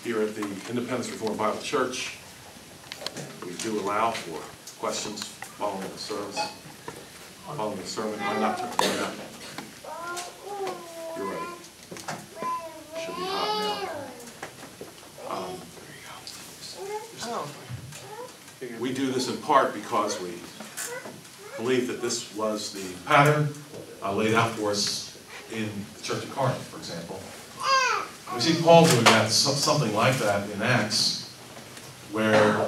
Here at the Independence Reformed Bible Church, we do allow for questions following the service, following the sermon. Why not? You're ready. Should be hot now. We do this in part because we believe that this was the pattern laid out for us in the Church of Corinth, for example. We see Paul doing that, something like that in Acts, where,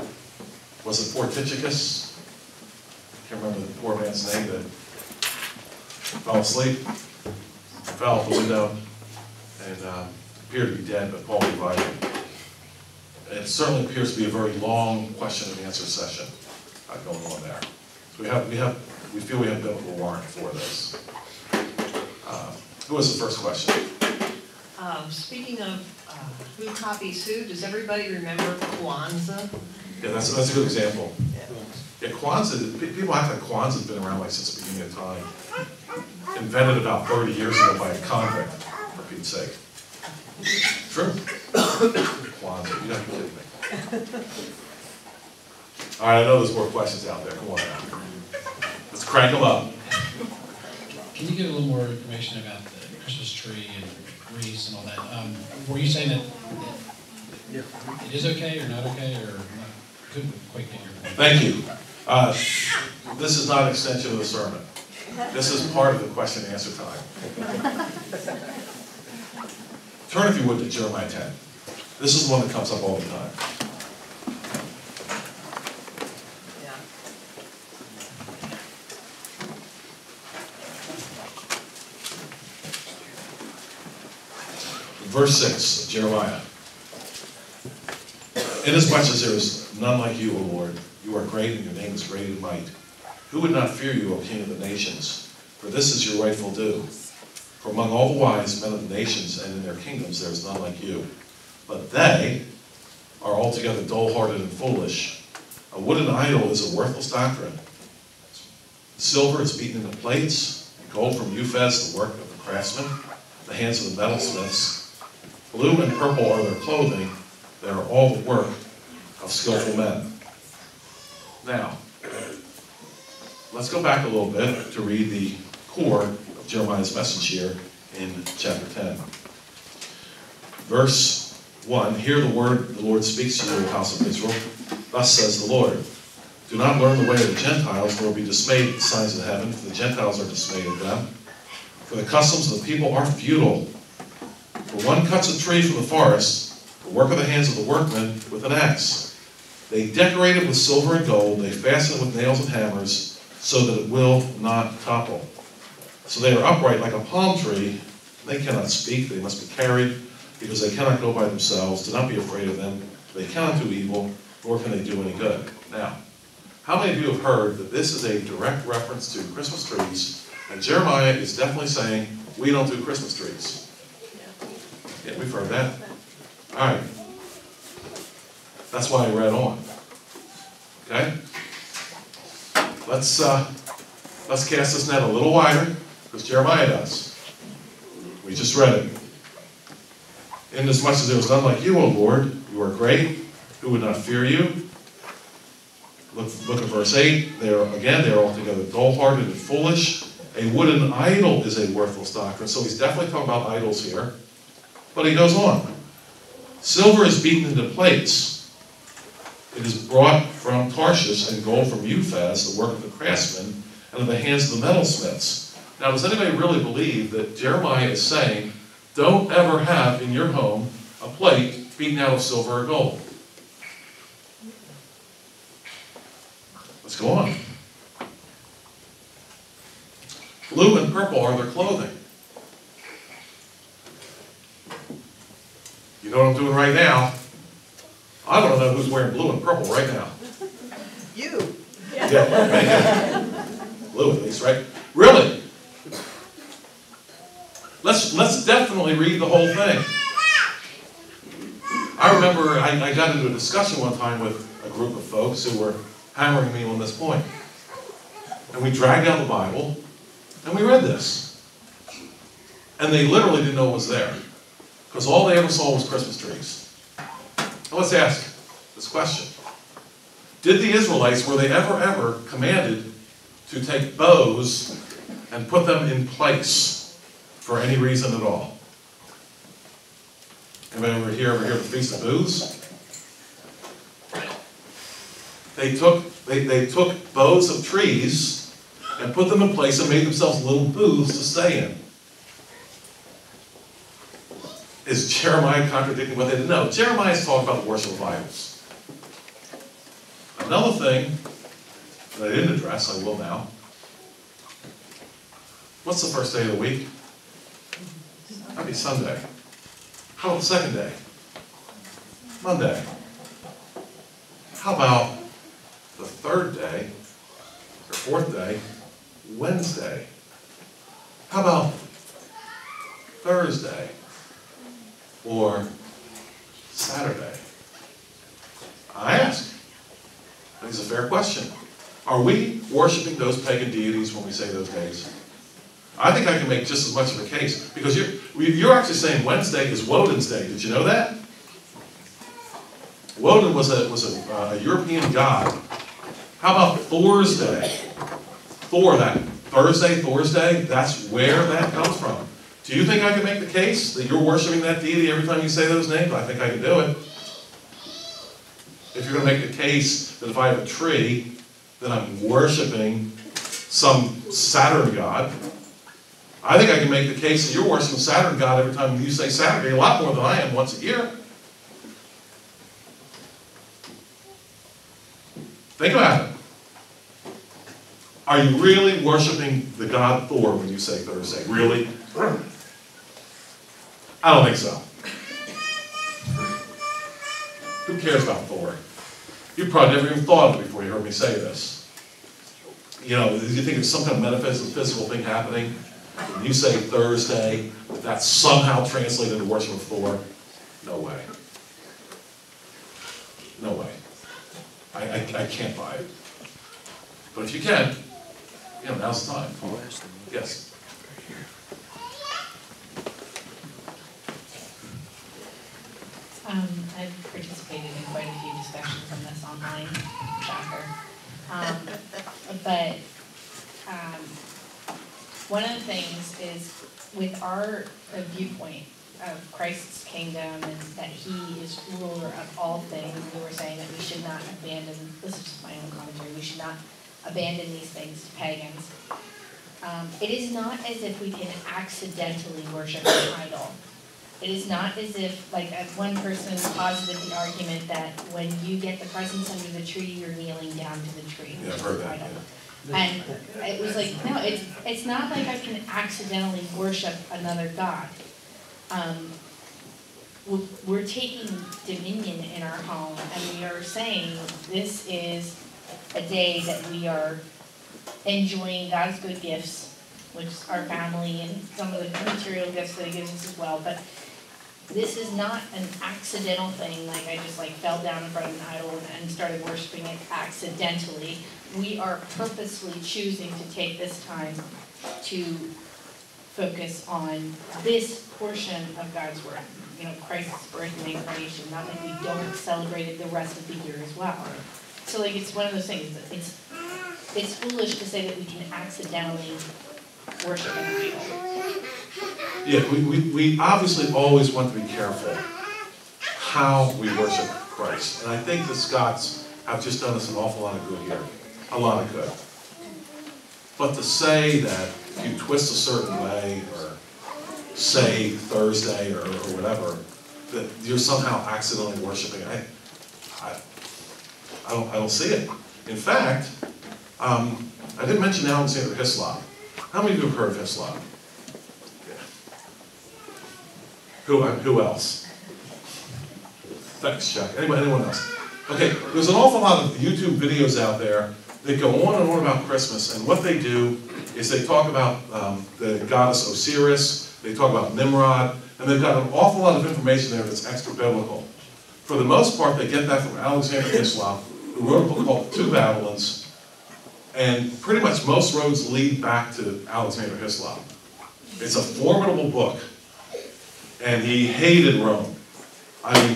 was it Fort Tychicus? I can't remember the poor man's name that fell asleep, fell out the window, and appeared to be dead, but Paul revived him. It certainly appears to be a very long question and answer session going on there. So we feel we have biblical warrant for this. Who was the first question? Speaking of who copies who, does everybody remember Kwanzaa? Yeah, that's a good example. Yeah, Kwanzaa, people act like Kwanzaa's been around like since the beginning of time. Invented about 30 years ago by a convict, for Pete's sake. True. Kwanzaa, you don't be kidding me. All right, I know there's more questions out there. Come on now. Let's crank them up. Can you give a little more information about the Christmas tree and wreaths and all that? Were you saying that it is okay or not okay, or not? Couldn't quite get your point. Thank you. This is not an extension of the sermon. This is part of the question and answer time. Turn, if you would, to Jeremiah 10. This is the one that comes up all the time. Verse 6 of Jeremiah. Inasmuch as there is none like you, O Lord, you are great and your name is great in might. Who would not fear you, O King of the nations? For this is your rightful due. For among all the wise men of the nations and in their kingdoms there is none like you. But they are altogether dull-hearted and foolish. A wooden idol is a worthless doctrine. Silver is beaten into plates, gold from Uphaz, the work of the craftsman, the hands of the metalsmiths. Blue and purple are their clothing. They are all the work of skillful men. Now, let's go back a little bit to read the core of Jeremiah's message here in chapter 10. Verse 1, hear the word the Lord speaks to you, O house of Israel. Thus says the Lord, do not learn the way of the Gentiles, nor be dismayed at the signs of heaven, for the Gentiles are dismayed at them. For the customs of the people are futile. For one cuts a tree from the forest, the work of the hands of the workmen with an axe. They decorate it with silver and gold, they fasten it with nails and hammers, so that it will not topple. So they are upright like a palm tree. They cannot speak, they must be carried, because they cannot go by themselves. Do not be afraid of them. They cannot do evil, nor can they do any good. Now, how many of you have heard that this is a direct reference to Christmas trees, and Jeremiah is definitely saying, we don't do Christmas trees? Yeah, we've heard that. All right. That's why I read on. Okay? Let's cast this net a little wider, because Jeremiah does. We just read it. Inasmuch as there was none like you, O Lord, you are great. Who would not fear you? Look at verse 8. They are altogether dull-hearted and foolish. A wooden idol is a worthless doctrine. So he's definitely talking about idols here. But he goes on. Silver is beaten into plates. It is brought from Tarshish, and gold from Uphaz, the work of the craftsman, and of the hands of the metalsmiths. Now, does anybody really believe that Jeremiah is saying, don't ever have in your home a plate beaten out of silver or gold? Let's go on. Blue and purple are their clothing. You know what I'm doing right now? I don't know who's wearing blue and purple right now. You. Yeah, blue at least, right? Really? Let's definitely read the whole thing. I remember I got into a discussion one time with a group of folks who were hammering me on this point. And we dragged out the Bible, and we read this. And they literally didn't know it was there. Because all they ever saw was Christmas trees. So let's ask this question. Did the Israelites, were they ever commanded to take bows and put them in place for any reason at all? Anybody ever hear the Feast of Booths? They took boughs of trees and put them in place and made themselves little booths to stay in. Is Jeremiah contradicting what they did? No, Jeremiah's talking about the worship of idols. Another thing that I didn't address, I will now. What's the first day of the week? That'd be Sunday. How about the second day? Monday. How about the third day, or fourth day, Wednesday? How about Thursday or Saturday? I ask. I think it's a fair question. Are we worshiping those pagan deities when we say those days? I think I can make just as much of a case, because you're actually saying Wednesday is Woden's day. Did you know that? Woden was a European god. How about Thor's day? Thor, that Thursday, that's where that comes from. Do you think I can make the case that you're worshiping that deity every time you say those names? I think I can do it. If you're going to make the case that if I have a tree, then I'm worshiping some Saturn god, I think I can make the case that you're worshiping Saturn god every time you say Saturday, a lot more than I am once a year. Think about it. Are you really worshiping the god Thor when you say Thursday? Really? I don't think so. Who cares about Thor? You probably never even thought of it before you heard me say this. You know, you think it's some kind of metaphysical thing happening? When you say Thursday, that that's somehow translated to worship of Thor? No way. No way. I can't buy it. But if you can, you know, now's the time. Yes. I've participated in quite a few discussions on this online, shocker. One of the things is with our viewpoint of Christ's kingdom and that he is ruler of all things, we were saying that we should not abandon, this is just my own commentary, we should not abandon these things to pagans. It is not as if we can accidentally worship an idol. It is not as if, like one person posited the argument that when you get the presents under the tree, you're kneeling down to the tree, which is an idol. And it was like, no, it's not like I can accidentally worship another god. We're taking dominion in our home, and we are saying this is a day that we are enjoying God's good gifts, which is our family and some of the material gifts that he gives us as well. But this is not an accidental thing, like I just fell down in front of an idol and started worshiping it accidentally. We are purposely choosing to take this time to focus on this portion of God's word. You know, Christ's birth and incarnation, not like we don't celebrate it the rest of the year as well. So it's one of those things that it's foolish to say that we can accidentally worship an idol. Yeah, we obviously always want to be careful how we worship Christ. And I think the Scots have just done us an awful lot of good here. A lot of good. But to say that if you twist a certain way or say Thursday or whatever, that you're somehow accidentally worshiping, I don't see it. In fact, I didn't mention Alexander Hislop. How many of you have heard of Hislop? Yeah. Who else? Thanks, Chuck. Anyone else? Okay, there's an awful lot of YouTube videos out there that go on and on about Christmas, and what they do is they talk about the goddess Osiris, they talk about Nimrod, and they've got an awful lot of information there that's extra biblical. For the most part, they get that from Alexander Hislop, who wrote a book called Two Babylons, and pretty much most roads lead back to Alexander Hislop. It's a formidable book, and he hated Rome. I mean,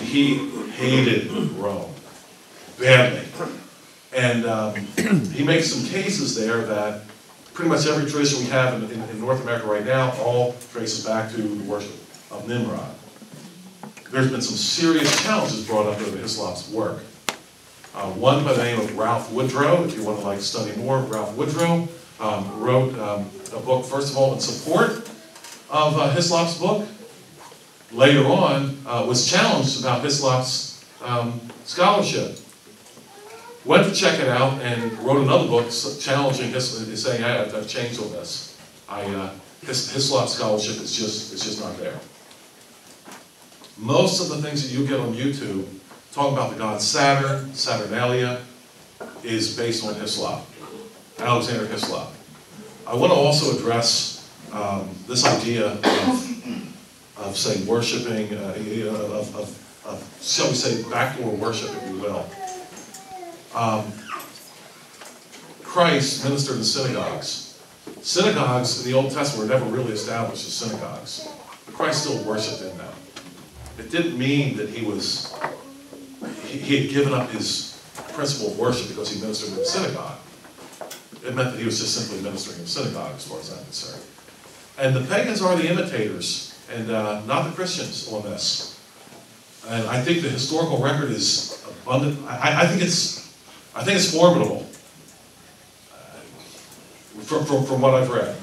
hated Rome badly. And he makes some cases there that pretty much every tradition we have in North America right now all traces back to the worship of Nimrod. There's been some serious challenges brought up in Hislop's work. One by the name of Ralph Woodrow, if you want to study more, Ralph Woodrow wrote a book, first of all, in support of Hislop's book. Later on, was challenged about Hislop's scholarship. Went to check it out and wrote another book challenging Hislop, saying, I've changed all this. Hislop's scholarship is just not there. Most of the things that you get on YouTube talking about the god Saturn, Saturnalia, is based on Hislop, Alexander Hislop. I want to also address this idea of say, worshiping, shall we say, backdoor worship, if you will. Christ ministered in synagogues. Synagogues in the Old Testament were never really established as synagogues, but Christ still worshipped in them. It didn't mean that he had given up his principle of worship because he ministered in a synagogue. It meant that he was just simply ministering in a synagogue, as far as I'm concerned. And the pagans are the imitators, and not the Christians on this. And I think the historical record is abundant. I think it's formidable from what I've read.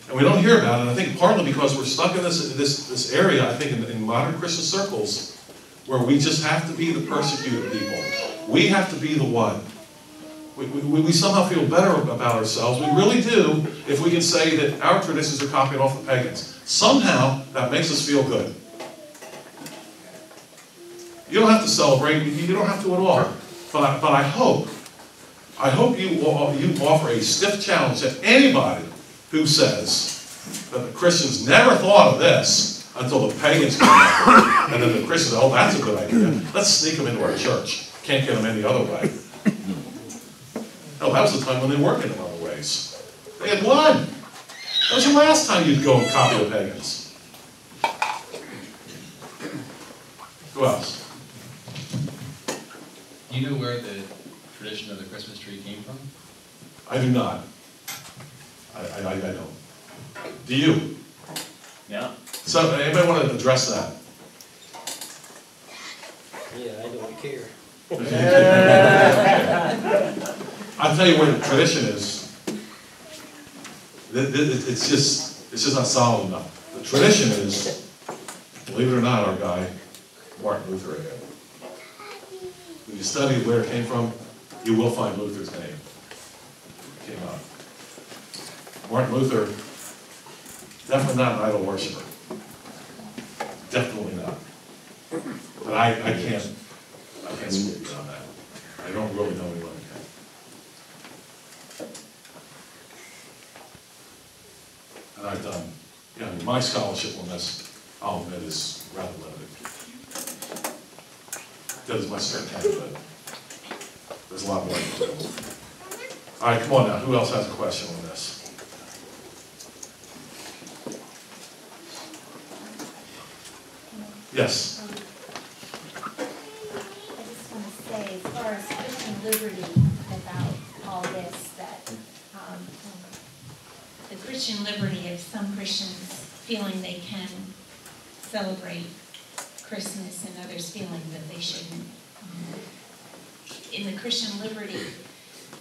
And we don't hear about it, and I think partly because we're stuck in this area, I think, in modern Christian circles, where we just have to be the persecuted people. We have to be the one. We somehow feel better about ourselves. We really do, if we can say that our traditions are copying off the pagans. Somehow, that makes us feel good. You don't have to celebrate, you don't have to at all. But I hope you offer a stiff challenge to anybody who says that the Christians never thought of this until the pagans came up, and then the Christians, oh, that's a good idea. Let's sneak them into our church. Can't get them any other way. Oh, that was the time when they weren't in other ways. They had won. That was the last time you'd go and copy the pagans. Who else? Do you know where the tradition of the Christmas tree came from? I do not. I don't. Do you? Yeah. So, anybody want to address that? Yeah, I don't care. I'll tell you where the tradition is. It's just not solid enough. The tradition is, believe it or not, our guy, Martin Luther again. When you study where it came from, you will find Luther's name. It came up. Martin Luther, definitely not an idol worshiper. Definitely not. But I can't speak beyond that. I don't really know anyone who can. And I've done, my scholarship on this, I'll admit, is rather limited. Did as much as I can, but there's a lot more to do. All right, come on now. Who else has a question on this? Yes. I just want to say, as far as Christian liberty about all this, that the Christian liberty of some Christians feeling they can celebrate Christmas and others feeling that they shouldn't. In the Christian liberty,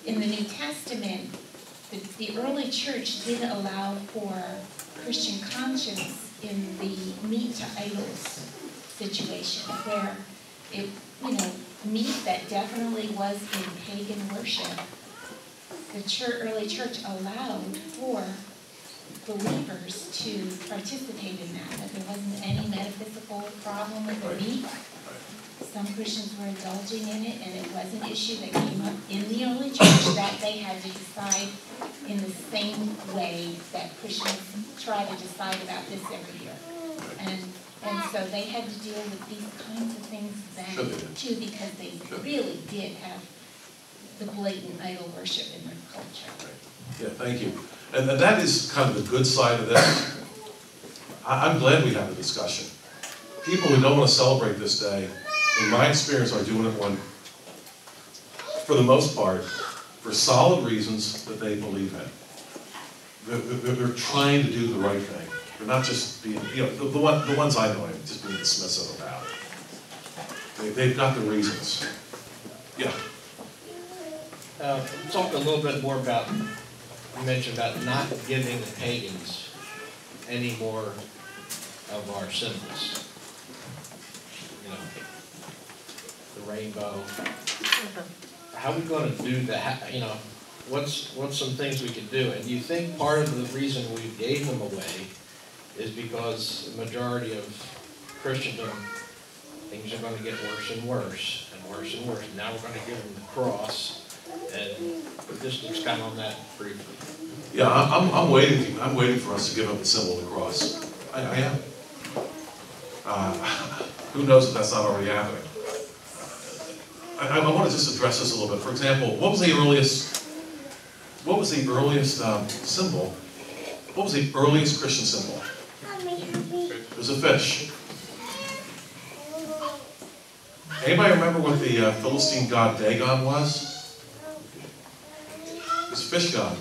in the New Testament, the early church did allow for Christian conscience in the meat to idols situation, where it, meat that definitely was in pagan worship. The early church allowed for believers to participate in that there wasn't any metaphysical problem with the meat. Some Christians were indulging in it, and it was an issue that came up in the early church that they had to decide in the same way that Christians try to decide about this every year. And so they had to deal with these kinds of things then, too, because they really did have the blatant idol worship in their culture. Yeah, thank you. And that is kind of the good side of this. I'm glad we have a discussion. People who don't want to celebrate this day, in my experience, are doing it for the most part, for solid reasons that they believe in. They're trying to do the right thing. They're not just being, the ones I know, just being dismissive about it. They've got the reasons. Yeah. Talk a little bit more about, you mentioned about not giving the pagans any more of our symbols. You know, the rainbow. How are we going to do that? You know, what's some things we can do? And do you think part of the reason we gave them away is because the majority of Christendom, things are going to get worse and worse and worse and worse. Now we're going to give them the cross, and just expand on that briefly. Yeah, I'm waiting. I'm waiting for us to give up the symbol of the cross. I am. Who knows if that's not already happening? I want to just address this a little bit. For example, what was the earliest symbol? What was the earliest Christian symbol? It was a fish. Anybody remember what the Philistine god Dagon was? It was a fish god.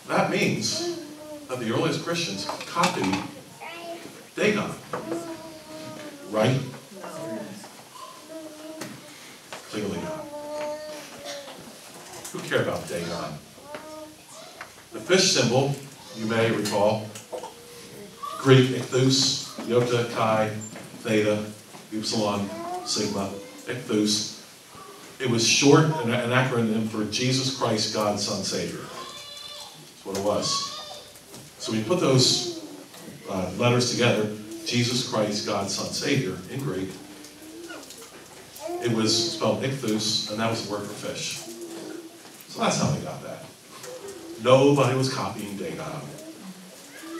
That means that the earliest Christians copied Dagon. Right? Clearly not. Who cared about Dagon? The fish symbol, you may recall, Greek, ichthus, iota, chi, theta, upsilon, sigma, ichthus. It was short, an acronym for Jesus Christ, God, Son, Savior. That's what it was. So we put those letters together, Jesus Christ, God, Son, Savior, in Greek. It was spelled ichthus, and that was the word for fish. So that's how they got that. Nobody was copying Dagon.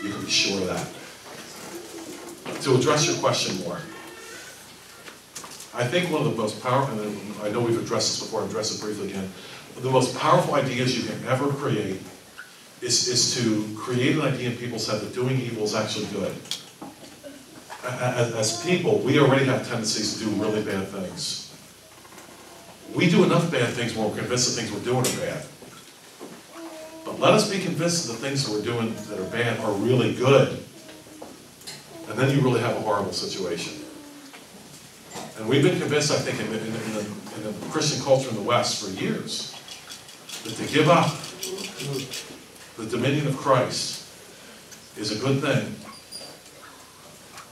You can be sure of that. To address your question more, I think one of the most powerful, and I know we've addressed this before, I'll address it briefly again, the most powerful ideas you can ever create is to create an idea in people's head that doing evil is actually good. As people, we already have tendencies to do really bad things. We do enough bad things when we're convinced the things we're doing are bad. But let us be convinced that the things that we're doing that are bad are really good. And then you really have a horrible situation. And we've been convinced, I think, in the Christian culture in the West for years, that to give up the dominion of Christ is a good thing.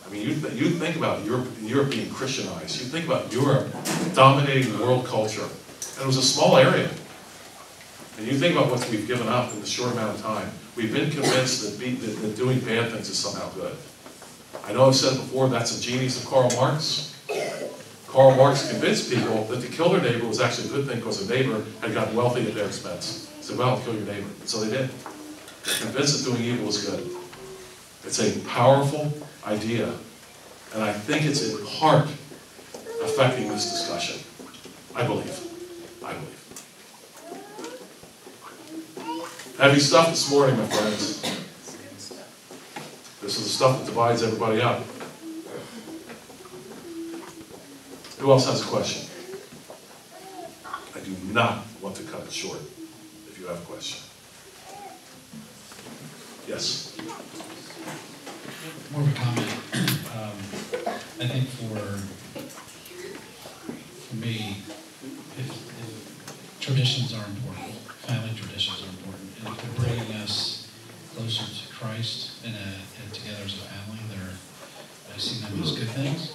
I mean, you think about Europe being Christianized. You think about Europe dominating the world culture. And it was a small area. And you think about what we've given up in this short amount of time. We've been convinced that doing bad things is somehow good. I know I've said it before, that's a genius of Karl Marx. Karl Marx convinced people that to kill their neighbor was actually a good thing because the neighbor had gotten wealthy at their expense. He said, well, kill your neighbor. And so they did. They're convinced that doing evil is good. It's a powerful idea. And I think it's in part affecting this discussion. I believe. Heavy stuff this morning, my friends. This is the stuff that divides everybody up. Who else has a question? I do not want to cut it short if you have a question. Yes? More of a comment. I think for me, if traditions are important, family traditions are important, and if they're bringing us closer to Christ and together as a family, I see them as good things.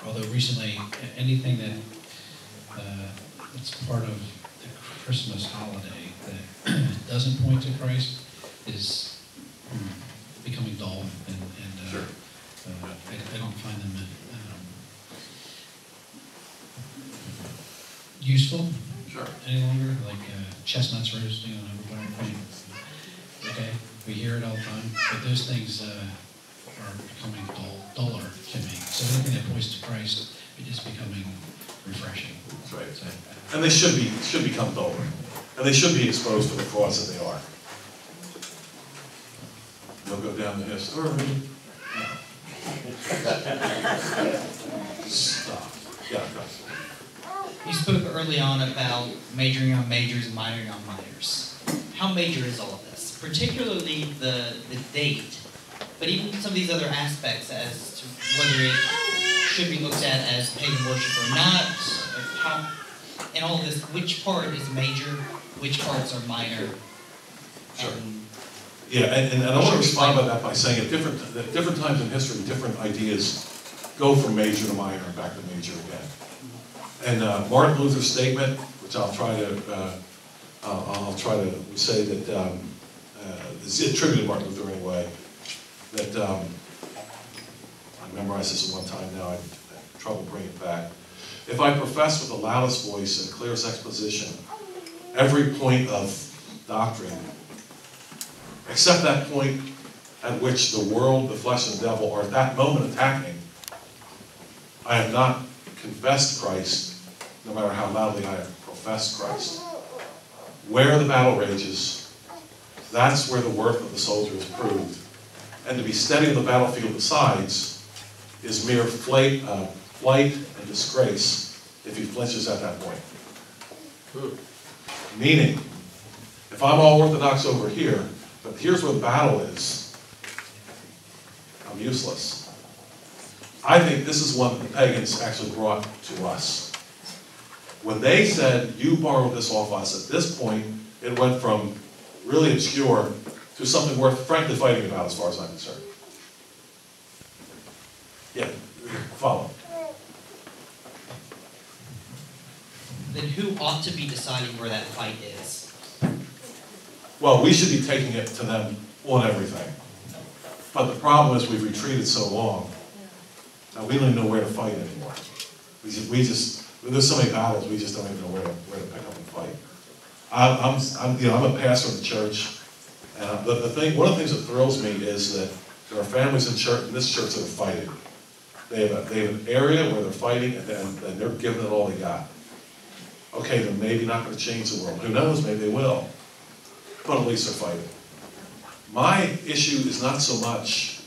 Although recently, anything that's part of the Christmas holiday that doesn't point to Christ is becoming dull, and Sure. I don't find them useful Sure. any longer, like chestnuts roasting on a bonfire. Okay, we hear it all the time, but those things are becoming duller to me. So anything that points to Christ, it is becoming refreshing. That's right. So, And they should become duller. And they should be exposed to the cause that they are. They'll go down the history. Stop. Yeah, go. You spoke early on about majoring on majors and minoring on minors. How major is all of this? Particularly the date, but even some of these other aspects as to whether it should be looked at as pagan worship or not, or how, and all of this, which part is major, which parts are minor? Sure. And Yeah, and I want to respond to that by saying at different times in history, different ideas go from major to minor and back to major again. And Martin Luther's statement, which I'll try to say that is attributed to Martin Luther anyway. That I memorized this at one time. Now I have trouble bringing it back. If I profess with the loudest voice and clearest exposition every point of doctrine, except that point at which the world, the flesh, and the devil are at that moment attacking, I have not confessed Christ, no matter how loudly I have professed Christ. Where the battle rages, that's where the worth of the soldier is proved. And to be steady on the battlefield besides is mere flight and disgrace if he flinches at that point. Meaning, if I'm all orthodox over here, but here's where the battle is, I'm useless. I think this is one that the pagans actually brought to us. When they said, you borrowed this off us, at this point, it went from really obscure to something worth frankly fighting about as far as I'm concerned. Yeah, follow. then who ought to be deciding where that fight is? Well, we should be taking it to them on everything. But the problem is we've retreated so long, now we don't even know where to fight anymore. There's so many battles, we just don't even know where to pick up and fight. I'm a pastor of the church, and one of the things that thrills me is that there are families in this church that are fighting. They have an area where they're fighting, and they're giving it all they got. Okay, they're maybe not going to change the world. Who knows? Maybe they will. But at least they're fighting. My issue is not so much,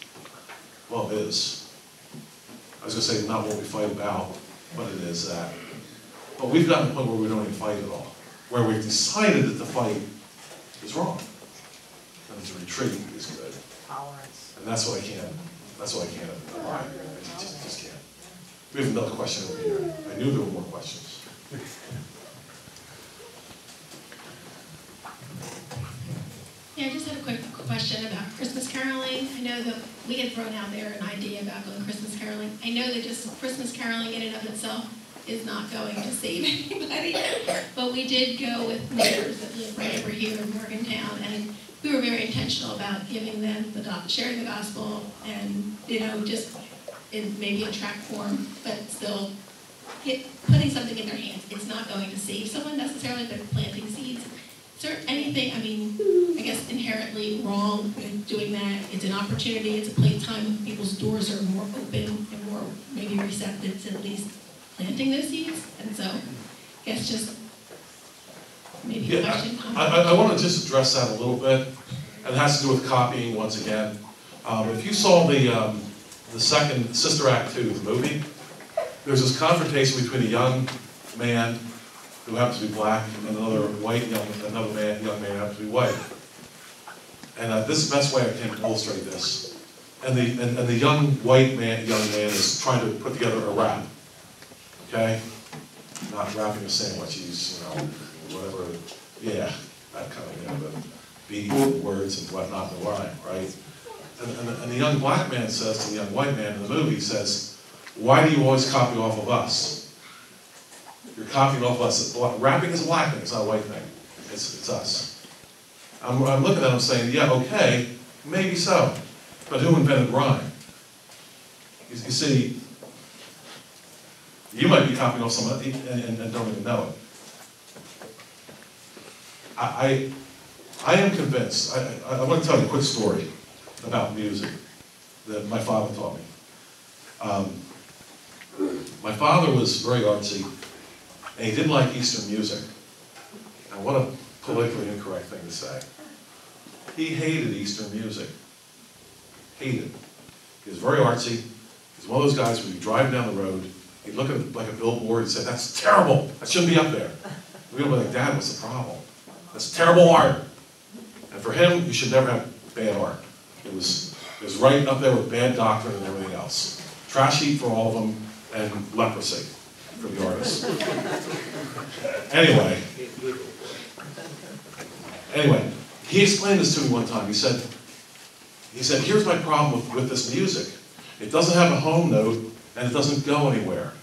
well, it is. I was going to say not what we fight about, but it is that. But we've gotten to the point where we don't even fight at all. Where we've decided that the fight is wrong. And the retreat is good. Tolerance. And that's what I can't abide. I just can't. We have another question over here. I knew there were more questions. Yeah, I just had a quick question about Christmas caroling. I know that we had thrown out there an idea about going Christmas caroling. I know that just Christmas caroling in and of itself is not going to save anybody, but we did go with neighbors that live right over here in Morgantown, and we were very intentional about giving them sharing the gospel, and just in maybe a tract form, but still putting something in their hands. It's not going to save someone necessarily, but planting seeds. Is there anything, I guess, inherently wrong with doing that? It's an opportunity, it's a playtime, people's doors are more open and more maybe receptive to at least planting those seeds, and so I guess just maybe a question. I want to just address that a little bit, and it has to do with copying once again. If you saw the second Sister Act 2, the movie, there's this confrontation between a young man who happens to be black and another young man who happens to be white. And this is the best way I can illustrate this. And the young man is trying to put together a rap. Okay? Not wrapping a sandwich, he's, whatever, yeah, that kind of, the beat, words and whatnot, the rhyme, right? And the young black man says to the young white man in the movie, says, why do you always copy off of us? You're copying off of us. Rapping is a black thing, it's not a white thing. It's us. I'm looking at him saying, yeah, okay, maybe so. But who invented rhyme? You see, you might be copying off somebody and don't even know it. I am convinced. I want to tell you a quick story about music that my father taught me. My father was very artsy, and he didn't like Eastern music. And what a politically incorrect thing to say. He hated Eastern music. Hated. He was very artsy. He was He's one of those guys where you drive down the road, he'd look at like a billboard and say, that's terrible, that shouldn't be up there. We'd be like, Dad, what's the problem? That's terrible art. And for him, you should never have bad art. It was right up there with bad doctrine and everything else. Trash heap for all of them, and leprosy for the artists. Anyway, he explained this to me one time. He said, here's my problem with this music. It doesn't have a home note, and it doesn't go anywhere.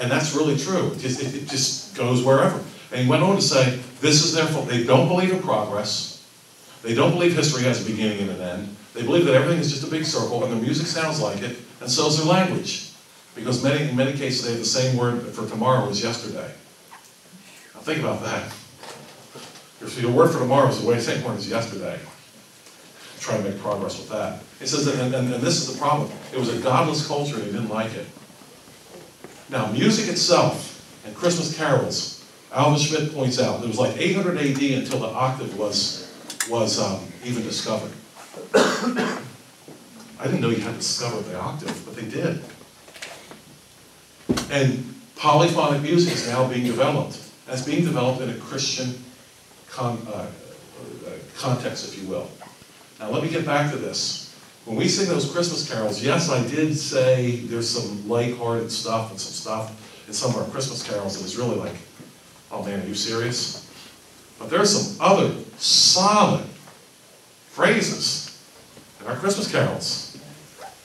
And that's really true. It just goes wherever. And he went on to say, this is their fault. They don't believe in progress. They don't believe history has a beginning and an end. They believe that everything is just a big circle, and their music sounds like it, and so is their language. Because in many cases, they have the same word for tomorrow as yesterday. Now think about that. Your word for tomorrow is the same word as yesterday. Try to make progress with that. He says that, and this is the problem. It was a godless culture, and he didn't like it. Now, music itself and Christmas carols, Alvin Schmidt points out, it was like 800 AD until the octave was even discovered. I didn't know you had to discover the octave, but they did. And polyphonic music is now being developed. And it's being developed in a Christian context, if you will. Now let me get back to this. When we sing those Christmas carols, yes, I did say there's some lighthearted stuff and some stuff in some of our Christmas carols that is really like, oh man, are you serious? But there's some other solid phrases in our Christmas carols.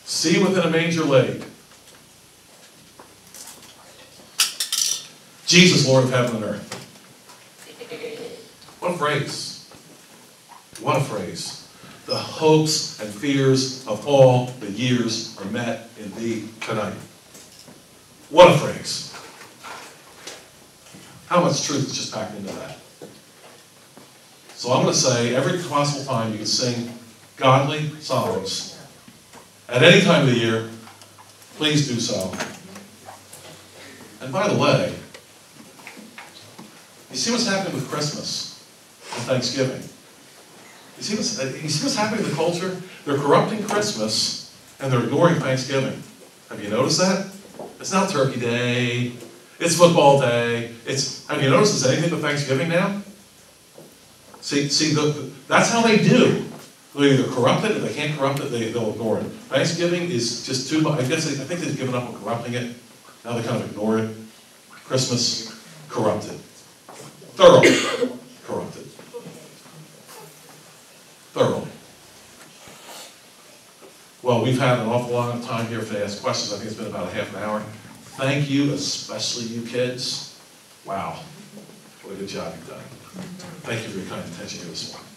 See within a manger laid. Jesus, Lord of heaven and earth. What a phrase. What a phrase. The hopes and fears of all the years are met in thee tonight. What a phrase. How much truth is just packed into that? So I'm going to say every possible time you can sing godly songs at any time of the year, please do so. And by the way, you see what's happening with Christmas and Thanksgiving? You see what's happening in the culture? They're corrupting Christmas and they're ignoring Thanksgiving. Have you noticed that? It's not Turkey Day. It's football day. Have you noticed there's anything but Thanksgiving now? See, that's how they do. They either corrupt it, if they can't corrupt it, they'll ignore it. Thanksgiving is just too much. I think they've given up on corrupting it. Now they kind of ignore it. Christmas, corrupted. Thoroughly corrupted. Thoroughly. Well, we've had an awful lot of time here to ask questions. I think it's been about a half an hour. Thank you, especially you kids. Wow. What a good job you've done. Thank you for your kind attention here this morning.